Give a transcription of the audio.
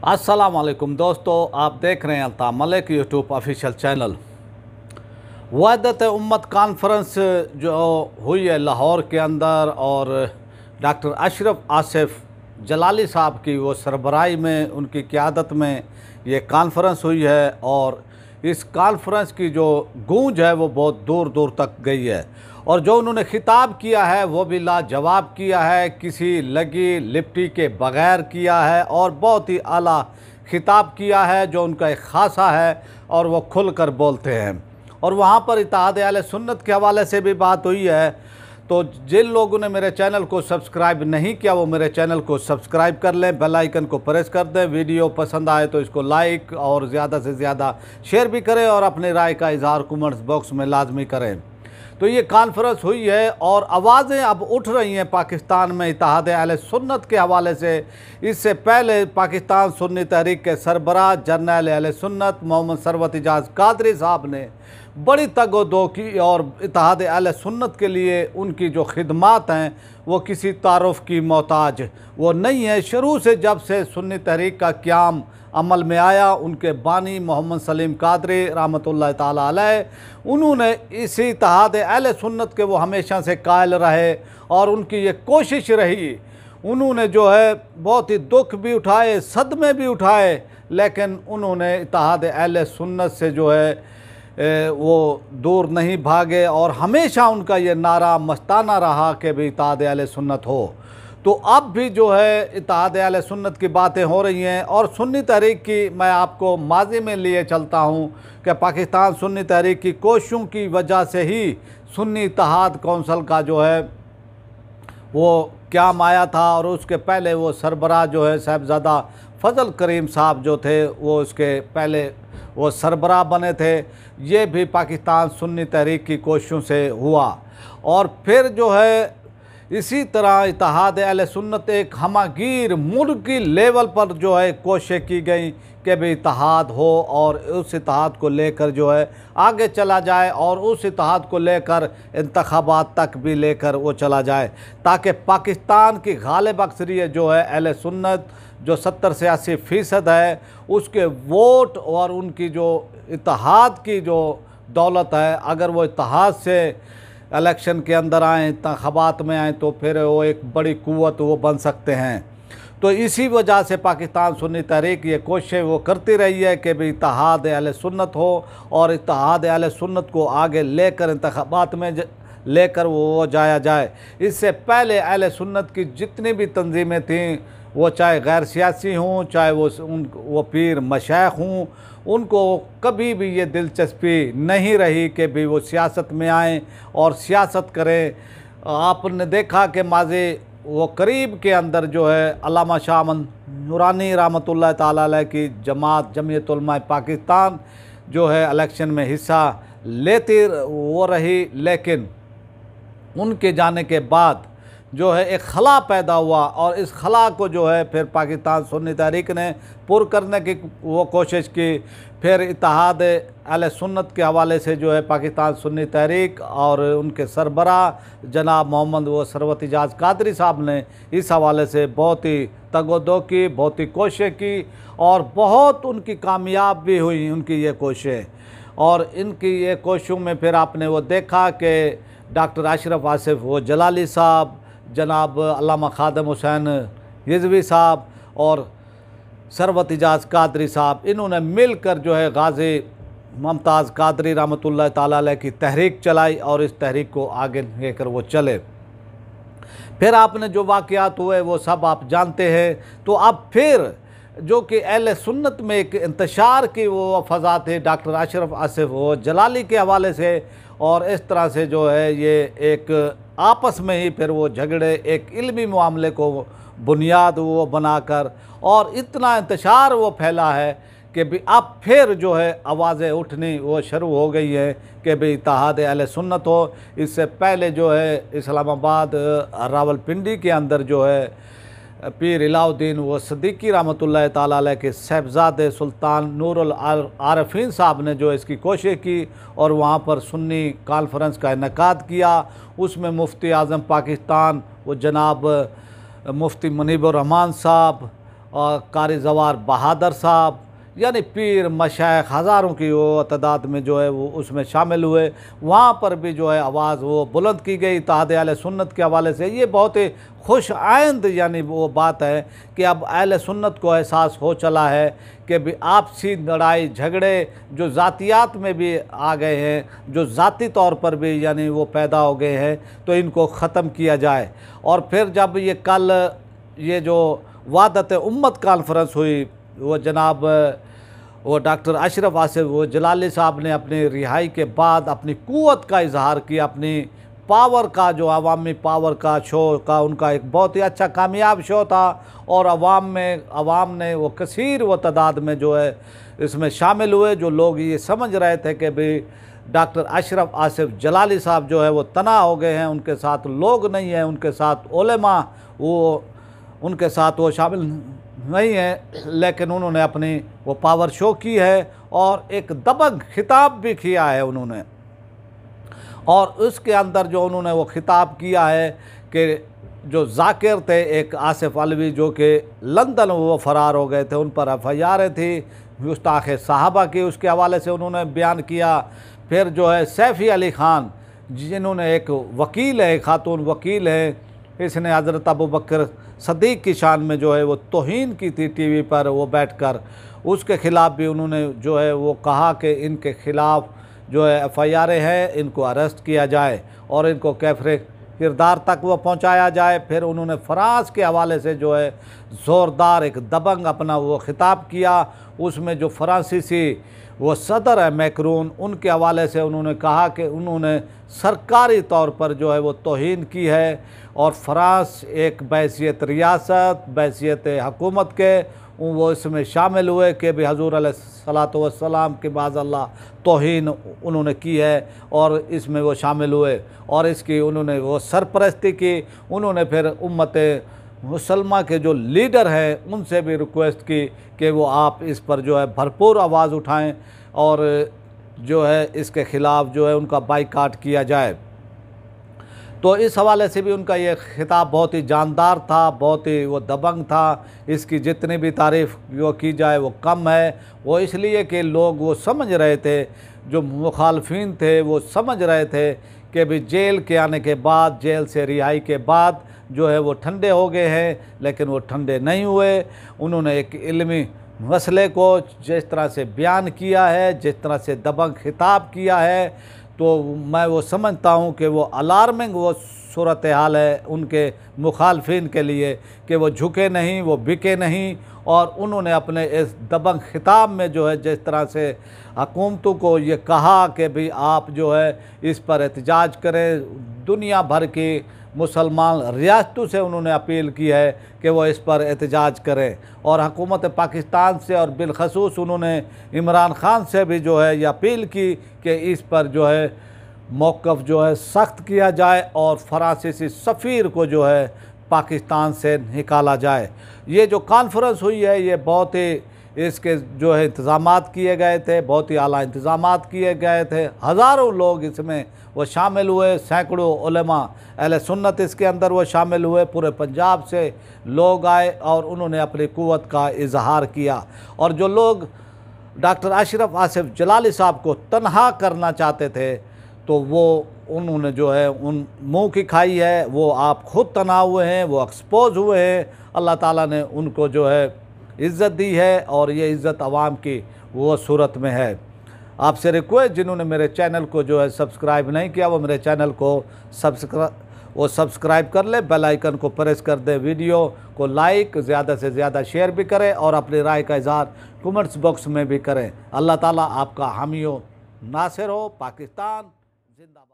अस्सलाम वालेकुम दोस्तों, आप देख रहे हैं Altaf Malik YouTube official channel. Wahdat Ummat conference जो हुई है लाहौर के अंदर और डॉक्टर अशरफ आसिफ जलाली साहब की वो सरबराही में, उनकी क़यादत में ये कॉन्फ्रेंस हुई है और इस कॉन्फ्रेंस की जो गूंज है वो बहुत दूर दूर तक गई है और जो उन्होंने खिताब किया है वो भी लाजवाब किया है, किसी लगी लिपटी के बग़ैर किया है और बहुत ही आला खिताब किया है जो उनका एक ख़ासा है और वो खुल कर बोलते हैं। और वहाँ पर इत्तेहाद अहले सुन्नत के हवाले से भी बात हुई है। तो जिन लोगों ने मेरे चैनल को सब्सक्राइब नहीं किया वो मेरे चैनल को सब्सक्राइब कर लें, बेल आइकन को प्रेस कर दें। वीडियो पसंद आए तो इसको लाइक और ज़्यादा से ज़्यादा शेयर भी करें और अपनी राय का इजहार कमेंट्स बॉक्स में लाजमी करें। तो ये कॉन्फ्रेंस हुई है और आवाज़ें अब उठ रही हैं पाकिस्तान में इत्तेहाद अहले सुन्नत के हवाले से। इससे पहले पाकिस्तान सुन्नी तहरीक के सरबराह जर्नल अहले सुन्नत मोहम्मद सरवत इजाज़ कादरी साहब ने बड़ी तगोदो की और इत्तेहाद अहले सुन्नत के लिए उनकी जो खिदमात हैं वो किसी तारुफ़ की मोहताज वो नहीं है। शुरू से जब से सुन्नी तहरीक का क़याम अमल में आया, उनके बानी मोहम्मद सलीम कादरी रहमतुल्लाह ताला अलैह, उन्होंने इसी इत्तेहाद अहले सुन्नत के वो हमेशा से कायल रहे और उनकी ये कोशिश रही। उन्होंने जो है बहुत ही दुख भी उठाए, सदमे भी उठाए, लेकिन उन्होंने इत्तेहाद अहले सुन्नत से जो है वो दूर नहीं भागे और हमेशा उनका ये नारा मस्ताना रहा कि भी इत्तेहाद अहले सुन्नत हो। तो अब भी जो है इत्तेहाद अहले सुन्नत की बातें हो रही हैं और सुन्नी तहरीक की मैं आपको माजी में लिए चलता हूँ कि पाकिस्तान सुन्नी तहरीक की कोशिशों की वजह से ही सुन्नी इत्तेहाद कौंसिल का जो है वो क़याम आया था और उसके पहले वो सरबराह जो है साहिबजादा फजल करीम साहब जो थे वो उसके पहले वो सरबराह बने थे। ये भी पाकिस्तान सुन्नी तहरीक की कोशिशों से हुआ और फिर जो है इसी तरह इत्तेहाद अहले सुन्नत एक हमागीर मुल्की लेवल पर जो है कोशिश की गई कि भी इत्तेहाद हो और उस इत्तेहाद को लेकर जो है आगे चला जाए और उस इत्तेहाद को लेकर इंतखाबात तक भी लेकर वो चला जाए ताकि पाकिस्तान की गालिब अक्सरियत जो है अहले सुन्नत जो 70 से 80% है उसके वोट और उनकी जो इत्तेहाद की जो दौलत है, अगर वो इत्तेहाद से इलेक्शन के अंदर आएँ, इंतखाबात में आएँ तो फिर वो एक बड़ी क़ुव्वत वो बन सकते हैं। तो इसी वजह से पाकिस्तान सुन्नी तहरीक ये कोशिश वो करती रही है कि भी इत्तेहाद अहले सुन्नत हो और इत्तेहाद अहले सुन्नत को आगे लेकर इंतखाबात में लेकर वो जाया जाए। इससे पहले अहले सुन्नत की जितनी भी तंजीमें थीं, वो चाहे गैर सियासी हों, चाहे वो पीर मशाइख हों, उनको कभी भी ये दिलचस्पी नहीं रही कि भी वो सियासत में आएँ और सियासत करें। आपने देखा कि माज़ी वो करीब के अंदर जो है अल्लामा शाह अहमद नूरानी रहमतुल्लाह ताला अलैह की जमात जमीयत उलमा पाकिस्तान जो है इलेक्शन में हिस्सा लेती वो रही, लेकिन उनके जाने के बाद जो है एक खला पैदा हुआ और इस खला को जो है फिर पाकिस्तान सुन्नी तहरीक ने पुर करने की वो कोशिश की। फिर इत्तेहाद अहले सुन्नत के हवाले से जो है पाकिस्तान सुन्नी तहरीक और उनके सरबराह जनाब मोहम्मद वो सरवत इजाज़ कादरी साहब ने इस हवाले से बहुत ही तगोदो की, बहुत ही कोशिश की और बहुत उनकी कामयाब भी हुई उनकी ये कोशिशें। और इनकी ये कोशिशों में फिर आपने वो देखा कि डॉक्टर अशरफ आसिफ वो जलाली साहब, जनाब अल्लामा खादिम हुसैन रिजवी साहब और सरवत इजाज़ कादरी साहब, इन्होंने मिलकर जो है गाज़ी मुमताज़ कादरी रहमतुल्लाह ताला अलैह की तहरीक चलाई और इस तहरीक को आगे लेकर वो चले। फिर आपने जो वाक़यात हुए वो सब आप जानते हैं। तो अब फिर जो कि अहले सुन्नत में एक इंतशार की वो फ़ज़ा थी डॉक्टर अशरफ आसिफ वो जलाली के हवाले से और इस तरह से जो है ये एक आपस में ही फिर वो झगड़े एक इल्मी मामले को बुनियाद वो बनाकर और इतना इंतशार वो फैला है कि भी अब फिर जो है आवाज़ें उठनी वो शुरू हो गई है कि भी इत्तेहाद अहले सुन्नत हो। इससे पहले जो है इस्लामाबाद रावलपिंडी के अंदर जो है पीर इलाउद्दीन वो सदीकी रहमतुल्लाह ताला अलैह के साहिबजादे सुल्तान नूरुल आरफीन साहब ने जो इसकी कोशिश की और वहाँ पर सुन्नी कॉन्फ्रेंस का इनेकाद किया। उसमें मुफ्ती आज़म पाकिस्तान वो जनाब मुफ्ती मुनीबुर रहमान साहब कारी जवार बहादुर साहब, यानी पीर मशाइख हज़ारों की वो तादाद में जो है वो उसमें शामिल हुए। वहाँ पर भी जो है आवाज़ वो बुलंद की गई इत्तेहाद अहले सुन्नत के हवाले से। ये बहुत ही खुश आइंद यानी वो बात है कि अब अहले सुन्नत को एहसास हो चला है कि भी आपसी लड़ाई झगड़े जो ज़ातियात में भी आ गए हैं, जो ज़ाती तौर पर भी यानी वो पैदा हो गए हैं, तो इनको ख़त्म किया जाए। और फिर जब ये कल ये जो वहदत उम्मत कॉन्फ्रेंस हुई, वो जनाब वो डॉक्टर अशरफ आसिफ वो जलाली साहब ने अपनी रिहाई के बाद अपनी क़ुव्वत का इजहार किया, अपनी पावर का, जो अवामी पावर का शो का उनका एक बहुत ही अच्छा कामयाब शो था। और अवाम ने वो कसीर वो तादाद में जो है इसमें शामिल हुए, जो लोग ये समझ रहे थे कि भाई डॉक्टर अशरफ आसिफ जलाली साहब जो है वो तना हो गए हैं, उनके साथ लोग नहीं हैं, उनके साथ उलेमा वो उनके साथ वो शामिल नहीं है, लेकिन उन्होंने अपनी वो पावर शो की है और एक दबंग खिताब भी किया है उन्होंने। और उसके अंदर जो उन्होंने वो खिताब किया है कि जो जाकिर थे, एक आसिफ अलवी जो कि लंदन वो फ़रार हो गए थे, उन पर एफ़आईआर थी गुस्ताख साहबा की, उसके हवाले से उन्होंने बयान किया। फिर जो है सैफ़ी अली ख़ान जिन्होंने एक वकील है, खातून वकील है, इसने हज़रत अबू बकर सदीक़ की शान में जो है वो तौहीन की थी टीवी पर वो बैठकर, उसके ख़िलाफ़ भी उन्होंने जो है वो कहा कि इनके ख़िलाफ़ जो है एफ़आईआर है, इनको अरेस्ट किया जाए और इनको कैफ़रे किरदार तक वो पहुंचाया जाए। फिर उन्होंने फ्रांस के हवाले से जो है ज़ोरदार एक दबंग अपना वो ख़िताब किया, उसमें जो फ़्रांसीसी वो सदर है मैक्रोन, उनके हवाले से उन्होंने कहा कि उन्होंने सरकारी तौर पर जो है वो तौहीन की है और फ्रांस एक बैसियत रियासत, बैसियत हुकूमत के वो इसमें शामिल हुए कि भी हजूर अलैहिस्सलातु वस्सलाम के बाद अल्लाह तौहीन उन्होंने की है और इसमें वो शामिल हुए और इसकी उन्होंने वो सरपरस्ती की। उन्होंने फिर उम्मत मुसलमा के जो लीडर हैं उनसे भी रिक्वेस्ट की कि वो आप इस पर जो है भरपूर आवाज़ उठाएं और जो है इसके ख़िलाफ़ जो है उनका बाइकाट किया जाए। तो इस हवाले से भी उनका ये खिताब बहुत ही जानदार था, बहुत ही वो दबंग था। इसकी जितनी भी तारीफ़ वो की जाए वो कम है। वो इसलिए कि लोग वो समझ रहे थे, जो मुखालफिन थे वो समझ रहे थे कि भी जेल के आने के बाद, जेल से रिहाई के बाद जो है वो ठंडे हो गए हैं, लेकिन वो ठंडे नहीं हुए। उन्होंने एक इल्मी मसले को जिस तरह से बयान किया है, जिस तरह से दबंग खिताब किया है, तो मैं वो समझता हूँ कि वो अलार्मिंग वो सूरत हाल है उनके मुखालफिन के लिए कि वो झुके नहीं, वो बिके नहीं। और उन्होंने अपने इस दबंग खिताब में जो है जिस तरह से हुकूमतों को ये कहा कि भाई आप जो है इस पर एहतजाज करें, दुनिया भर की मुसलमान रियासतों से उन्होंने अपील की है कि वो इस पर एहतजाज करें। और हुकूमत पाकिस्तान से और बिलखसूस उन्होंने इमरान ख़ान से भी जो है ये अपील की कि इस पर जो है मौक़िफ़ जो है सख्त किया जाए और फ़्रांसीसी सफ़ीर को जो है पाकिस्तान से निकाला जाए। ये जो कॉन्फ्रेंस हुई है ये बहुत ही इसके जो है इंतज़ामात किए गए थे, बहुत ही आला इंतज़ामात किए गए थे। हज़ारों लोग इसमें वो शामिल हुए, सैकड़ों उलेमा अहले सुन्नत इसके अंदर वो शामिल हुए। पूरे पंजाब से लोग आए और उन्होंने अपनी क़ुव्वत का इजहार किया। और जो लोग डॉक्टर अशरफ आसिफ जलाली साहब को तनहा करना चाहते थे, तो वो उन्होंने जो है उन मुँह की खाई है, वो आप ख़ुद तना हुए हैं, वो एक्सपोज हुए हैं। अल्लाह ताला ने उनको जो है इज़्ज़त दी है और ये इज़्ज़त आवाम की वो सूरत में है। आपसे रिक्वेस्ट, जिन्होंने मेरे चैनल को जो है सब्सक्राइब नहीं किया वो मेरे चैनल को सब्सक्राइब कर ले, बेल आइकन को प्रेस कर दे, वीडियो को लाइक ज़्यादा से ज़्यादा शेयर भी करें और अपनी राय का इज़हार कमेंट्स बॉक्स में भी करें। अल्लाह ताला आपका हामी हो, नासिर हो। पाकिस्तान जिंदाबाद।